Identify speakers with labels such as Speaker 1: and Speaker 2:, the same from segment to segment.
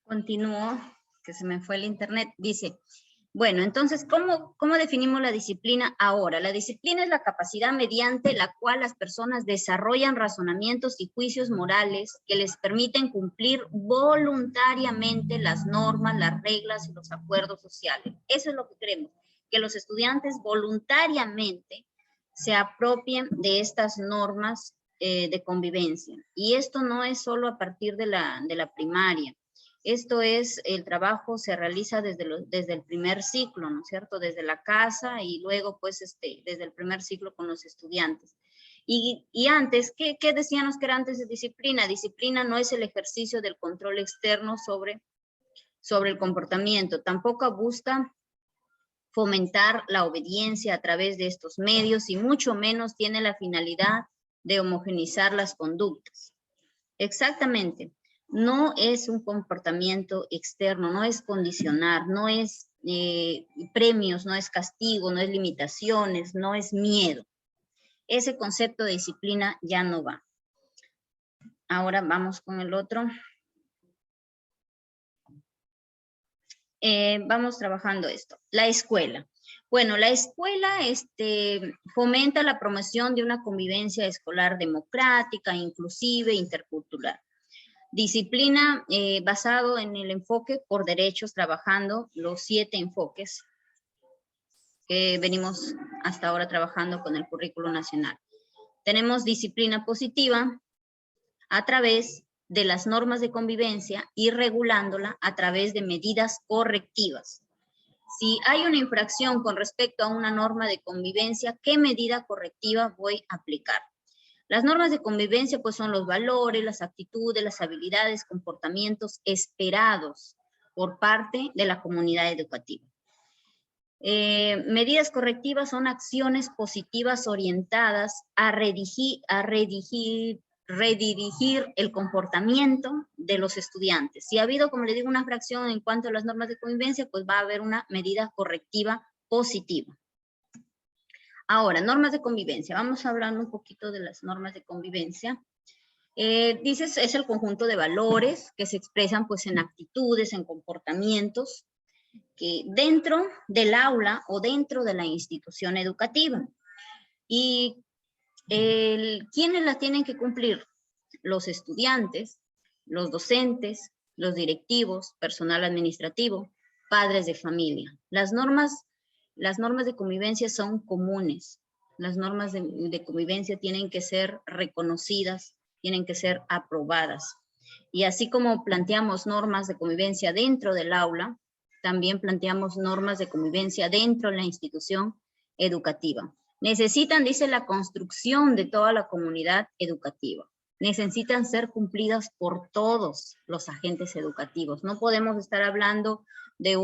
Speaker 1: Continúo, que se me fue el internet. Dice, bueno, entonces, ¿cómo definimos la disciplina ahora? La disciplina es la capacidad mediante la cual las personas desarrollan razonamientos y juicios morales que les permiten cumplir voluntariamente las normas, las reglas y los acuerdos sociales. Eso es lo que queremos, que los estudiantes voluntariamente se apropien de estas normas de convivencia. Y esto no es solo a partir de la primaria. Esto es, el trabajo se realiza desde el primer ciclo, ¿no es cierto? Desde la casa y luego, pues, desde el primer ciclo con los estudiantes. Y antes, ¿qué decíamos que era antes de disciplina? Disciplina no es el ejercicio del control externo sobre el comportamiento. Tampoco busca fomentar la obediencia a través de estos medios y mucho menos tiene la finalidad de homogeneizar las conductas. Exactamente. No es un comportamiento externo, no es condicionar, no es premios, no es castigo, no es limitaciones, no es miedo. Ese concepto de disciplina ya no va. Ahora vamos con el otro. Vamos trabajando esto. La escuela. Bueno, la escuela fomenta la promoción de una convivencia escolar democrática, inclusive, intercultural. Disciplina basado en el enfoque por derechos, trabajando los 7 enfoques que venimos hasta ahora trabajando con el currículo nacional. Tenemos disciplina positiva a través de las normas de convivencia y regulándola a través de medidas correctivas. Si hay una infracción con respecto a una norma de convivencia, ¿qué medida correctiva voy a aplicar? Las normas de convivencia pues son los valores, las actitudes, las habilidades, comportamientos esperados por parte de la comunidad educativa. Medidas correctivas son acciones positivas orientadas a redirigir el comportamiento de los estudiantes. Si ha habido, como le digo, una fracción en cuanto a las normas de convivencia, pues va a haber una medida correctiva positiva. Ahora, normas de convivencia. Vamos a hablar un poquito de las normas de convivencia. Dices, es el conjunto de valores que se expresan pues en actitudes, en comportamientos, que dentro del aula o dentro de la institución educativa. Y ¿quiénes las tienen que cumplir? Los estudiantes, los docentes, los directivos, personal administrativo, padres de familia. Las normas de convivencia son comunes. Las normas de convivencia tienen que ser reconocidas, tienen que ser aprobadas. Y así como planteamos normas de convivencia dentro del aula, también planteamos normas de convivencia dentro de la institución educativa. Necesitan, dice, la construcción de toda la comunidad educativa. Necesitan ser cumplidas por todos los agentes educativos. No podemos estar hablando de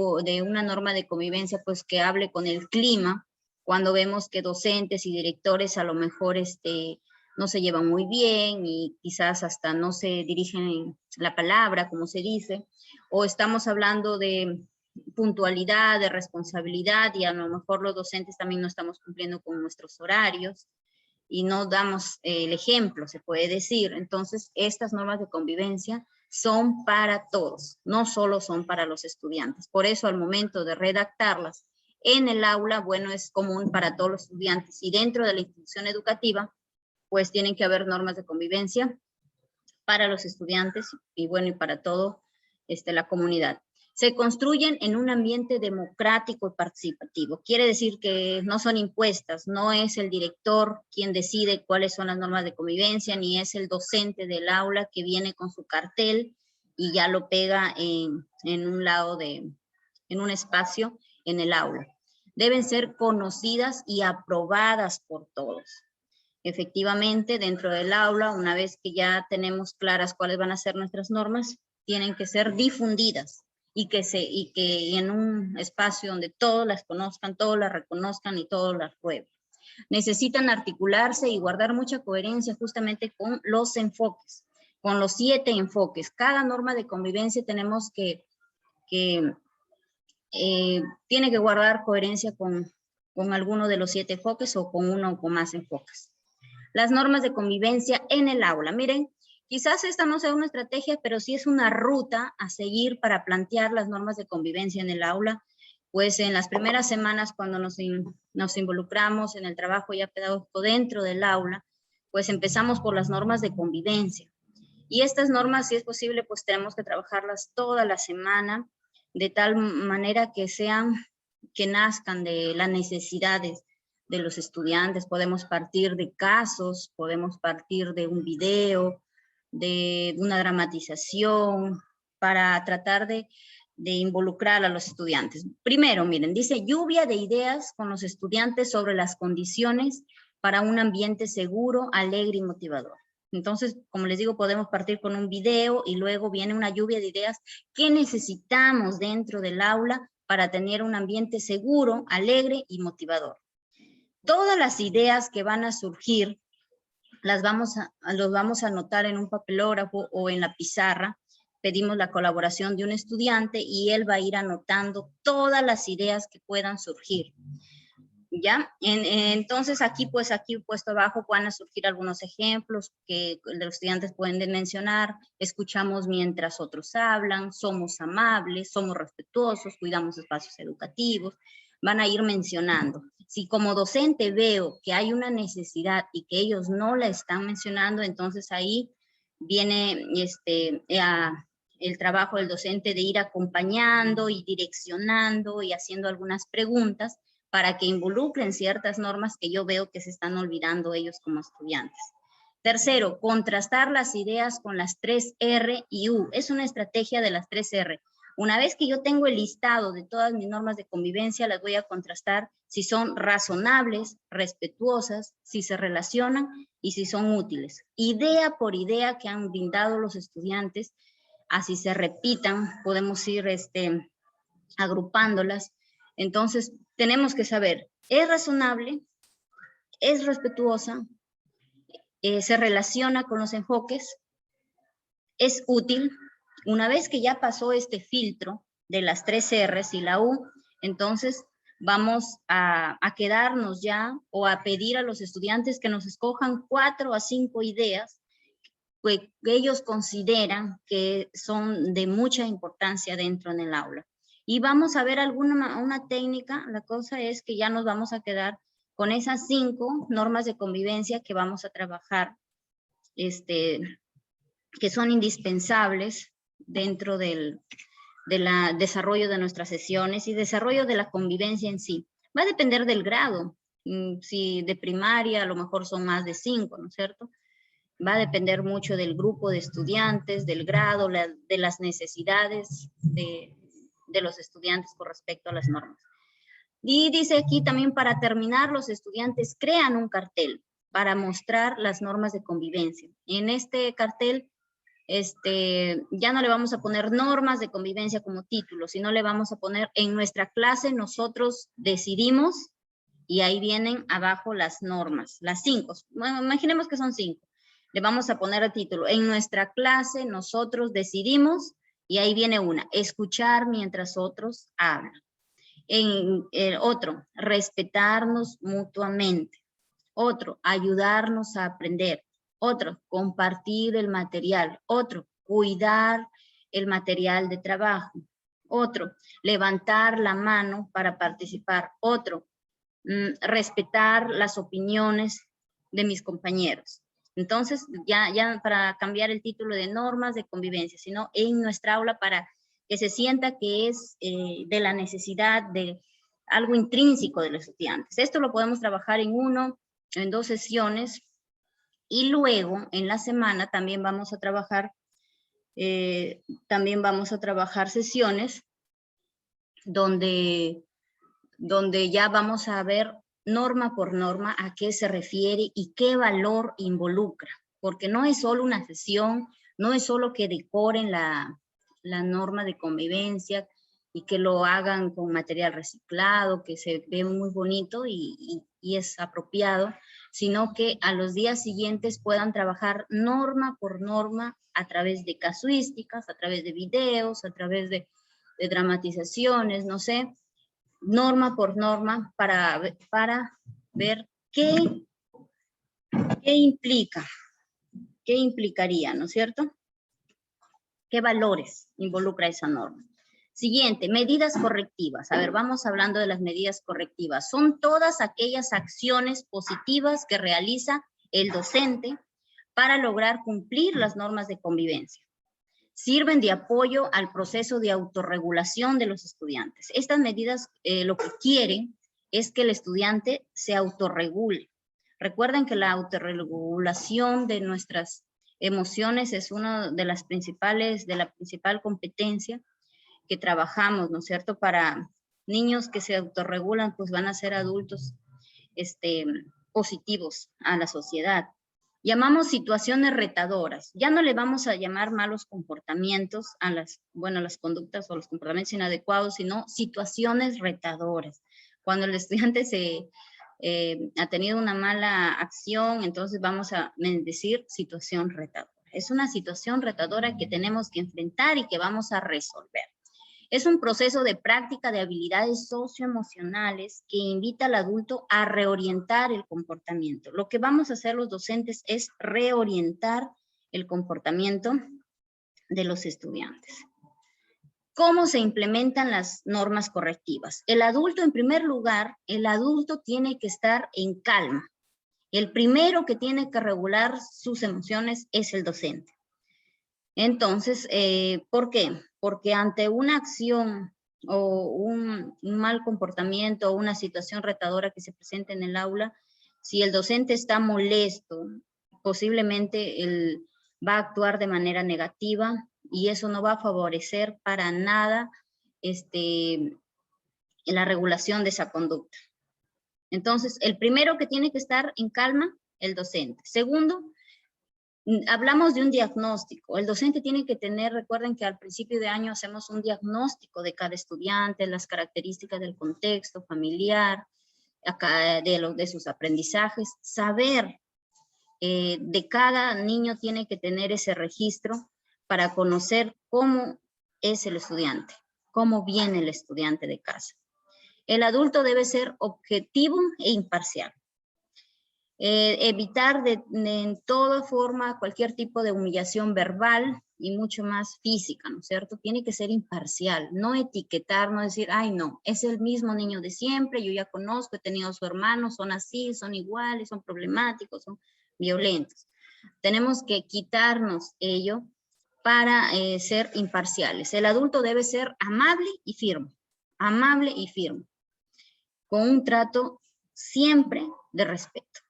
Speaker 1: una norma de convivencia pues que hable con el clima, cuando vemos que docentes y directores a lo mejor no se llevan muy bien y quizás hasta no se dirigen la palabra, como se dice, o estamos hablando de puntualidad, de responsabilidad, y a lo mejor los docentes también no estamos cumpliendo con nuestros horarios y no damos el ejemplo, se puede decir. Entonces, estas normas de convivencia son para todos, no solo son para los estudiantes. Por eso, al momento de redactarlas en el aula, bueno, es común para todos los estudiantes, y dentro de la institución educativa, pues tienen que haber normas de convivencia para los estudiantes y bueno, y para todo la comunidad. Se construyen en un ambiente democrático y participativo. Quiere decir que no son impuestas, no es el director quien decide cuáles son las normas de convivencia, ni es el docente del aula que viene con su cartel y ya lo pega en un espacio en el aula. Deben ser conocidas y aprobadas por todos. Efectivamente, dentro del aula, una vez que ya tenemos claras cuáles van a ser nuestras normas, tienen que ser difundidas y que en un espacio donde todos las conozcan, todos las reconozcan y todos las prueben. Necesitan articularse y guardar mucha coherencia justamente con los enfoques, con los 7 enfoques. Cada norma de convivencia tenemos tiene que guardar coherencia con alguno de los 7 enfoques o con uno o con más enfoques. Las normas de convivencia en el aula. Miren Quizás esta no sea una estrategia, pero sí es una ruta a seguir para plantear las normas de convivencia en el aula, pues en las primeras semanas cuando nos involucramos en el trabajo ya pedagógico dentro del aula, pues empezamos por las normas de convivencia. Y estas normas, si es posible, pues tenemos que trabajarlas toda la semana, de tal manera que nazcan de las necesidades de los estudiantes. Podemos partir de casos, podemos partir de un video, de una dramatización, para tratar de involucrar a los estudiantes. Primero, miren, dice lluvia de ideas con los estudiantes sobre las condiciones para un ambiente seguro, alegre y motivador. Entonces, como les digo, podemos partir con un video y luego viene una lluvia de ideas que necesitamos dentro del aula para tener un ambiente seguro, alegre y motivador. Todas las ideas que van a surgir los vamos a anotar en un papelógrafo o en la pizarra. Pedimos la colaboración de un estudiante y él va a ir anotando todas las ideas que puedan surgir. ¿Ya? Entonces aquí puesto abajo van a surgir algunos ejemplos que los estudiantes pueden mencionar. Escuchamos mientras otros hablan, somos amables, somos respetuosos, cuidamos espacios educativos. Van a ir mencionando. Si como docente veo que hay una necesidad y que ellos no la están mencionando, entonces ahí viene el trabajo del docente de ir acompañando y direccionando y haciendo algunas preguntas para que involucren ciertas normas que yo veo que se están olvidando ellos como estudiantes. Tercero, contrastar las ideas con las 3 R y U. Es una estrategia de las 3 R. Una vez que yo tengo el listado de todas mis normas de convivencia, las voy a contrastar si son razonables, respetuosas, si se relacionan y si son útiles. Idea por idea que han brindado los estudiantes, así se repitan, podemos ir agrupándolas. Entonces, tenemos que saber, ¿es razonable? ¿Es respetuosa? ¿Se relaciona con los enfoques? ¿Es útil? Una vez que ya pasó este filtro de las 3 R's y la U, entonces vamos a quedarnos ya o a pedir a los estudiantes que nos escojan 4 a 5 ideas que ellos consideran que son de mucha importancia dentro del aula. Y vamos a ver una técnica. La cosa es que ya nos vamos a quedar con esas 5 normas de convivencia que vamos a trabajar, que son indispensables dentro del desarrollo de nuestras sesiones y desarrollo de la convivencia en sí. Va a depender del grado. Si de primaria a lo mejor son más de 5, ¿no es cierto? Va a depender mucho del grupo de estudiantes, del grado, de las necesidades de los estudiantes con respecto a las normas. Y dice aquí también, para terminar, los estudiantes crean un cartel para mostrar las normas de convivencia. En este cartel, ya no le vamos a poner normas de convivencia como título, sino le vamos a poner en nuestra clase nosotros decidimos, y ahí vienen abajo las normas, las 5. Bueno, imaginemos que son 5. Le vamos a poner el título, en nuestra clase nosotros decidimos, y ahí viene una, escuchar mientras otros hablan. En el otro, respetarnos mutuamente. Otro, ayudarnos a aprender. Otro, compartir el material. Otro, cuidar el material de trabajo. Otro, levantar la mano para participar. Otro, respetar las opiniones de mis compañeros. Entonces, ya para cambiar el título de normas de convivencia, sino en nuestra aula para que se sienta que es de la necesidad de algo intrínseco de los estudiantes. Esto lo podemos trabajar en 2 sesiones, y luego en la semana también vamos a trabajar sesiones donde ya vamos a ver norma por norma a qué se refiere y qué valor involucra, porque no es solo una sesión, no es solo que decoren la norma de convivencia y que lo hagan con material reciclado, que se ve muy bonito y es apropiado, sino que a los días siguientes puedan trabajar norma por norma a través de casuísticas, a través de videos, a través de dramatizaciones, no sé, norma por norma para ver qué implica ¿Qué implicaría, no es cierto? ¿Qué valores involucra esa norma? Siguiente, medidas correctivas. A ver, vamos hablando de las medidas correctivas. Son todas aquellas acciones positivas que realiza el docente para lograr cumplir las normas de convivencia. Sirven de apoyo al proceso de autorregulación de los estudiantes. Estas medidas lo que quieren es que el estudiante se autorregule. Recuerden que la autorregulación de nuestras emociones es una de las principales, de la principal competencia que trabajamos, ¿no es cierto? Para niños que se autorregulan, pues van a ser adultos positivos a la sociedad. Llamamos situaciones retadoras. Ya no le vamos a llamar malos comportamientos a las conductas o los comportamientos inadecuados, sino situaciones retadoras. Cuando el estudiante ha tenido una mala acción, entonces vamos a decir situación retadora. Es una situación retadora que tenemos que enfrentar y que vamos a resolver. Es un proceso de práctica de habilidades socioemocionales que invita al adulto a reorientar el comportamiento. Lo que vamos a hacer los docentes es reorientar el comportamiento de los estudiantes. ¿Cómo se implementan las normas correctivas? El adulto, en primer lugar, el adulto tiene que estar en calma. El primero que tiene que regular sus emociones es el docente. Entonces, ¿por qué? Porque ante una acción o un mal comportamiento o una situación retadora que se presente en el aula, si el docente está molesto, posiblemente él va a actuar de manera negativa y eso no va a favorecer para nada la regulación de esa conducta. Entonces, el primero que tiene que estar en calma, el docente. Segundo, hablamos de un diagnóstico. El docente tiene que tener, recuerden que al principio de año hacemos un diagnóstico de cada estudiante, las características del contexto familiar, de sus aprendizajes. Saber de cada niño tiene que tener ese registro para conocer cómo es el estudiante, cómo viene el estudiante de casa. El adulto debe ser objetivo e imparcial. Evitar en toda forma cualquier tipo de humillación verbal y mucho más física, ¿no es cierto? Tiene que ser imparcial, no etiquetar, no decir, ay no, es el mismo niño de siempre, yo ya conozco, he tenido a su hermano, son así, son iguales, son problemáticos, son violentos. Tenemos que quitarnos ello para ser imparciales. El adulto debe ser amable y firme, con un trato siempre de respeto.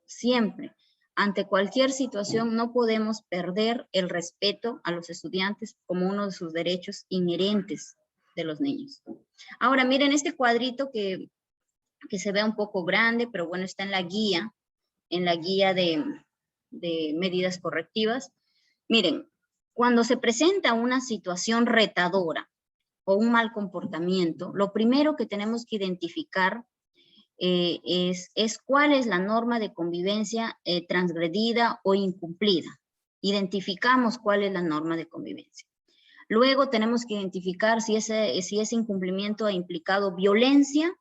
Speaker 1: Siempre, ante cualquier situación, no podemos perder el respeto a los estudiantes como uno de sus derechos inherentes de los niños. Ahora, miren este cuadrito que se ve un poco grande, pero bueno, está en la guía de medidas correctivas. Miren, cuando se presenta una situación retadora o un mal comportamiento, lo primero que tenemos que identificar es cuál es la norma de convivencia transgredida o incumplida. Identificamos cuál es la norma de convivencia. Luego tenemos que identificar si ese incumplimiento ha implicado violencia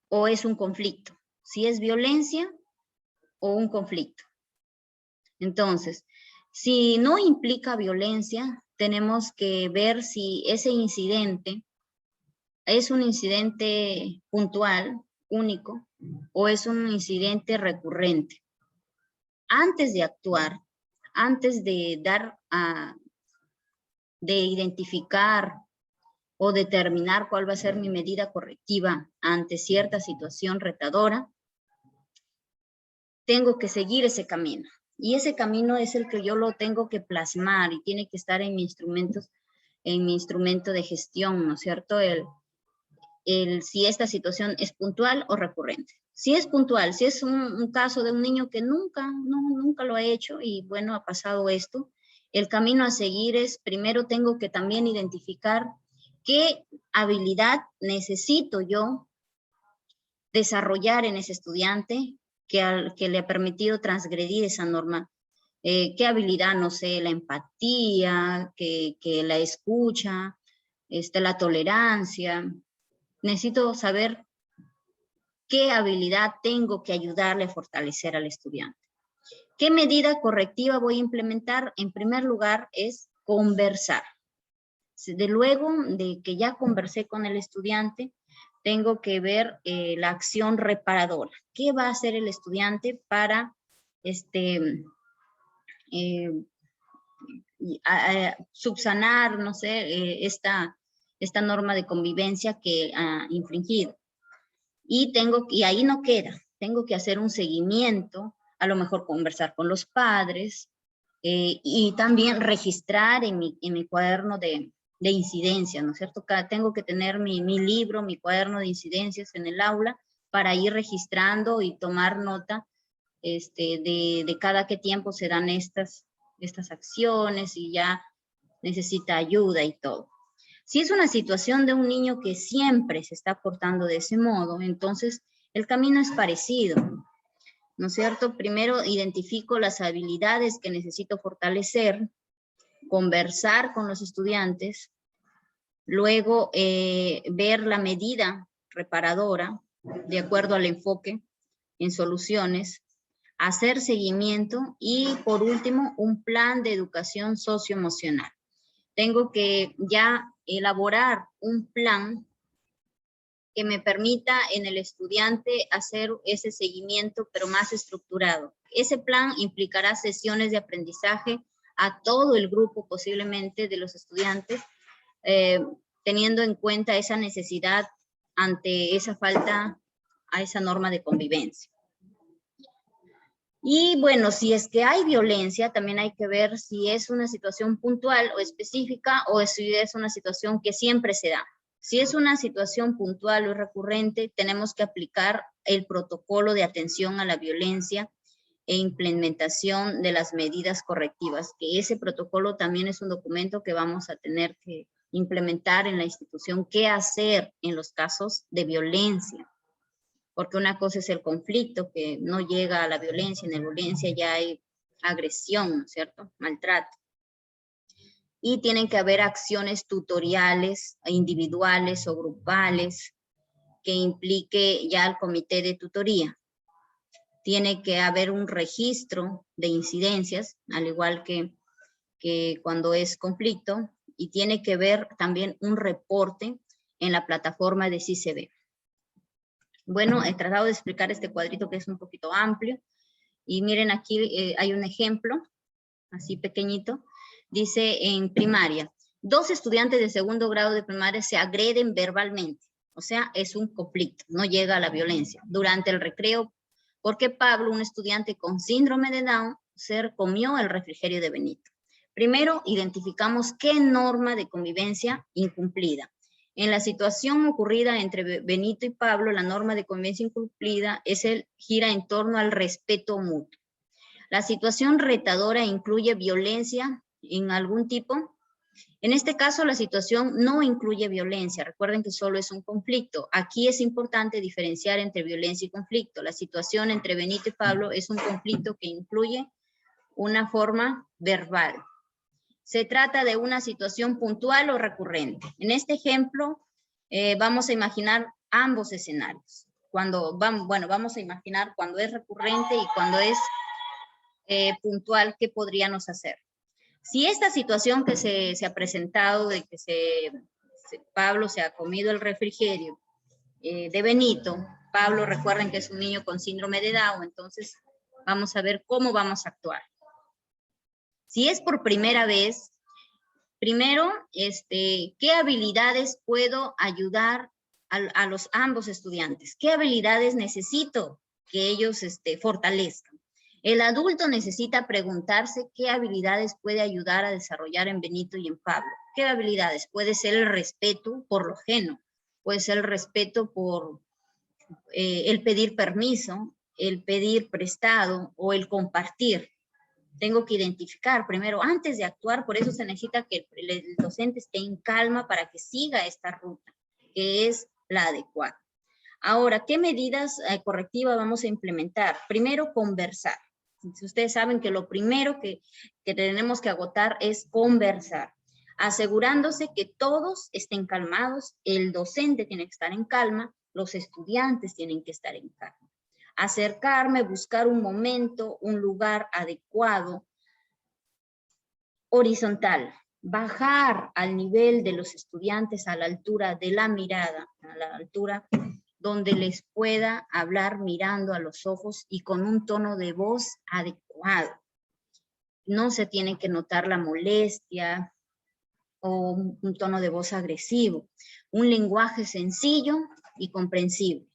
Speaker 1: o es un conflicto. Si es violencia o un conflicto. Entonces, si no implica violencia, tenemos que ver si ese incidente es un incidente puntual, único, o es un incidente recurrente. Antes de actuar, antes de de identificar o determinar cuál va a ser mi medida correctiva ante cierta situación retadora, tengo que seguir ese camino. Y ese camino es el que yo lo tengo que plasmar y tiene que estar en mi instrumento de gestión, ¿no es cierto? Si esta situación es puntual o recurrente. Si es puntual, si es un caso de un niño que nunca lo ha hecho y bueno, ha pasado esto, el camino a seguir es, primero tengo que también identificar qué habilidad necesito yo desarrollar en ese estudiante que le ha permitido transgredir esa norma. ¿Qué habilidad? No sé, la empatía, que la escucha, la tolerancia. Necesito saber qué habilidad tengo que ayudarle a fortalecer al estudiante. ¿Qué medida correctiva voy a implementar? En primer lugar es conversar. De luego de que ya conversé con el estudiante, tengo que ver la acción reparadora. ¿Qué va a hacer el estudiante para subsanar, no sé, esta norma de convivencia que ha infringido? Y ahí no queda, tengo que hacer un seguimiento, a lo mejor conversar con los padres y también registrar en mi cuaderno de incidencias, ¿no es cierto? Tengo que tener mi libro, mi cuaderno de incidencias en el aula para ir registrando y tomar nota de cada qué tiempo se dan estas acciones y ya necesita ayuda y todo. Si es una situación de un niño que siempre se está portando de ese modo, entonces el camino es parecido, ¿no es cierto? Primero identifico las habilidades que necesito fortalecer, conversar con los estudiantes, luego ver la medida reparadora de acuerdo al enfoque en soluciones, hacer seguimiento y por último un plan de educación socioemocional. Tengo que ya elaborar un plan que me permita en el estudiante hacer ese seguimiento, pero más estructurado. Ese plan implicará sesiones de aprendizaje a todo el grupo posiblemente de los estudiantes, teniendo en cuenta esa necesidad ante esa falta a esa norma de convivencia. Y bueno, si es que hay violencia, también hay que ver si es una situación puntual o específica o si es una situación que siempre se da. Si es una situación puntual o recurrente, tenemos que aplicar el protocolo de atención a la violencia e implementación de las medidas correctivas, que ese protocolo también es un documento que vamos a tener que implementar en la institución, qué hacer en los casos de violencia. Porque una cosa es el conflicto, que no llega a la violencia, en la violencia ya hay agresión, ¿no es cierto? Maltrato. Y tienen que haber acciones tutoriales, individuales o grupales, que implique ya al comité de tutoría. Tiene que haber un registro de incidencias, al igual que cuando es conflicto, y tiene que haber también un reporte en la plataforma de CICB. Bueno, he tratado de explicar este cuadrito que es un poquito amplio. Y miren aquí hay un ejemplo, así pequeñito. Dice en primaria, 2 estudiantes de segundo grado de primaria se agreden verbalmente. O sea, es un conflicto, no llega a la violencia. Durante el recreo, porque Pablo, un estudiante con síndrome de Down, se comió el refrigerio de Benito. Primero, identificamos qué norma de convivencia incumplida. En la situación ocurrida entre Benito y Pablo, la norma de convivencia incumplida gira en torno al respeto mutuo. La situación retadora incluye violencia en algún tipo. En este caso, la situación no incluye violencia. Recuerden que solo es un conflicto. Aquí es importante diferenciar entre violencia y conflicto. La situación entre Benito y Pablo es un conflicto que incluye una forma verbal. Se trata de una situación puntual o recurrente. En este ejemplo, vamos a imaginar ambos escenarios. Vamos a imaginar cuando es recurrente y cuando es puntual, ¿qué podríamos hacer? Si esta situación que se ha presentado de que Pablo se ha comido el refrigerio de Benito, Pablo, recuerden que es un niño con síndrome de Down, entonces vamos a ver cómo vamos a actuar. Si es por primera vez, primero, ¿qué habilidades puedo ayudar a ambos estudiantes? ¿Qué habilidades necesito que ellos fortalezcan? El adulto necesita preguntarse qué habilidades puede ayudar a desarrollar en Benito y en Pablo. ¿Qué habilidades? Puede ser el respeto por lo ajeno, puede ser el respeto por el pedir permiso, el pedir prestado o el compartir. Tengo que identificar primero, antes de actuar, por eso se necesita que el docente esté en calma para que siga esta ruta, que es la adecuada. Ahora, ¿qué medidas correctivas vamos a implementar? Primero, conversar. Ustedes saben que lo primero que tenemos que agotar es conversar, asegurándose que todos estén calmados, el docente tiene que estar en calma, los estudiantes tienen que estar en calma. acercarme, buscar un momento, un lugar adecuado, horizontal, bajar al nivel de los estudiantes, a la altura de la mirada, a la altura donde les pueda hablar mirando a los ojos y con un tono de voz adecuado. No se tiene que notar la molestia o un tono de voz agresivo. Un lenguaje sencillo y comprensible.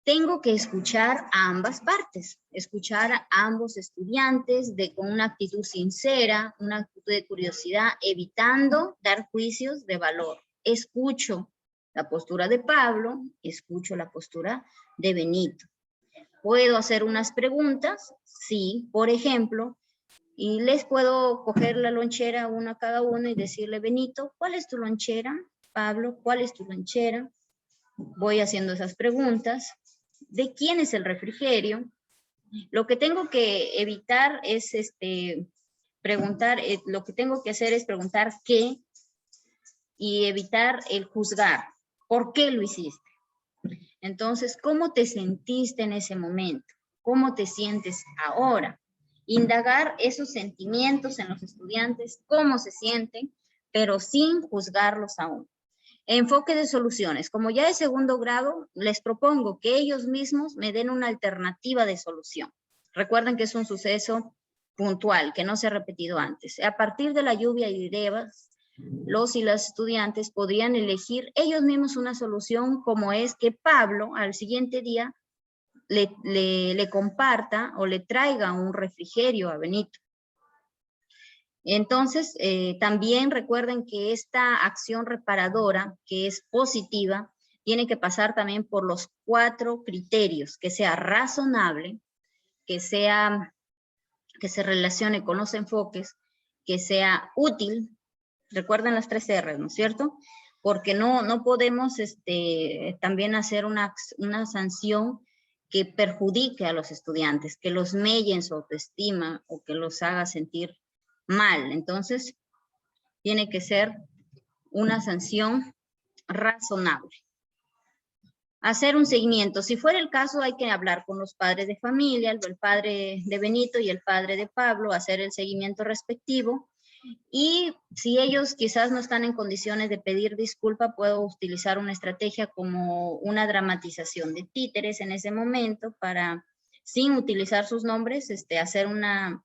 Speaker 1: Tengo que escuchar a ambas partes, escuchar a ambos estudiantes con una actitud sincera, una actitud de curiosidad, evitando dar juicios de valor. Escucho la postura de Pablo, escucho la postura de Benito. ¿Puedo hacer unas preguntas? Sí, por ejemplo, y les puedo coger la lonchera una a cada uno y decirle, Benito, ¿cuál es tu lonchera? Pablo, ¿cuál es tu lonchera? Voy haciendo esas preguntas. ¿De quién es el refrigerio? Lo que tengo que evitar es preguntar, lo que tengo que hacer es preguntar qué y evitar el juzgar. ¿Por qué lo hiciste? Entonces, ¿cómo te sentiste en ese momento? ¿Cómo te sientes ahora? Indagar esos sentimientos en los estudiantes, cómo se sienten, pero sin juzgarlos aún. Enfoque de soluciones. Como ya es segundo grado, les propongo que ellos mismos me den una alternativa de solución. Recuerden que es un suceso puntual, que no se ha repetido antes. A partir de la lluvia y lluvias, los y las estudiantes podrían elegir ellos mismos una solución, como es que Pablo al siguiente día le comparta o le traiga un refrigerio a Benito. Entonces, también recuerden que esta acción reparadora, que es positiva, tiene que pasar también por los 4 criterios, que sea razonable, que se relacione con los enfoques, que sea útil. Recuerden las 3 R, ¿no es cierto? Porque no podemos también hacer una sanción que perjudique a los estudiantes, que los melle en su autoestima o que los haga sentir mal. Entonces, tiene que ser una sanción razonable. Hacer un seguimiento. Si fuera el caso, hay que hablar con los padres de familia, el padre de Benito y el padre de Pablo, hacer el seguimiento respectivo. Y si ellos quizás no están en condiciones de pedir disculpa, puedo utilizar una estrategia como una dramatización de títeres en ese momento para, sin utilizar sus nombres, hacer una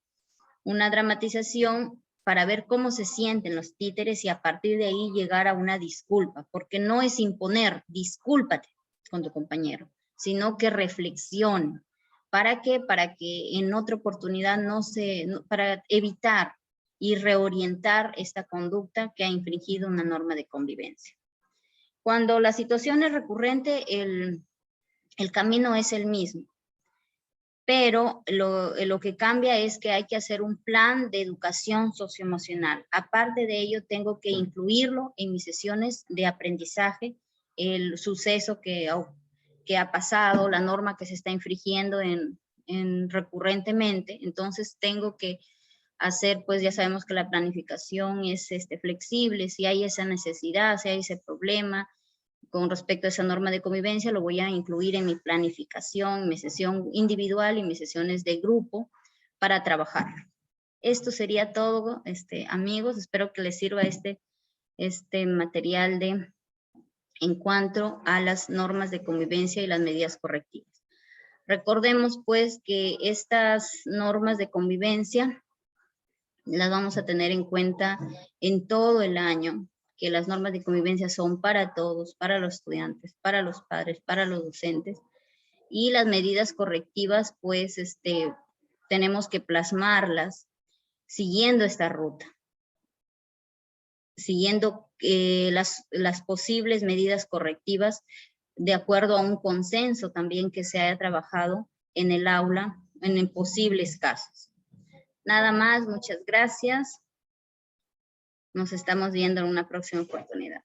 Speaker 1: dramatización para ver cómo se sienten los títeres y a partir de ahí llegar a una disculpa, porque no es imponer, discúlpate con tu compañero, sino que reflexione. ¿Para qué? Para que en otra oportunidad para evitar y reorientar esta conducta que ha infringido una norma de convivencia. Cuando la situación es recurrente, el camino es el mismo. Pero lo que cambia es que hay que hacer un plan de educación socioemocional. Aparte de ello, tengo que incluirlo en mis sesiones de aprendizaje, el suceso que ha pasado, la norma que se está infringiendo recurrentemente. Entonces, tengo que hacer, pues ya sabemos que la planificación es flexible, si hay esa necesidad, si hay ese problema, con respecto a esa norma de convivencia, lo voy a incluir en mi planificación, mi sesión individual y mis sesiones de grupo para trabajar. Esto sería todo, amigos. Espero que les sirva este material en cuanto a las normas de convivencia y las medidas correctivas. Recordemos, pues, que estas normas de convivencia las vamos a tener en cuenta en todo el año, que las normas de convivencia son para todos, para los estudiantes, para los padres, para los docentes, y las medidas correctivas, pues, tenemos que plasmarlas siguiendo esta ruta, siguiendo las posibles medidas correctivas de acuerdo a un consenso también que se haya trabajado en el aula en posibles casos. Nada más, muchas gracias. Nos estamos viendo en una próxima oportunidad.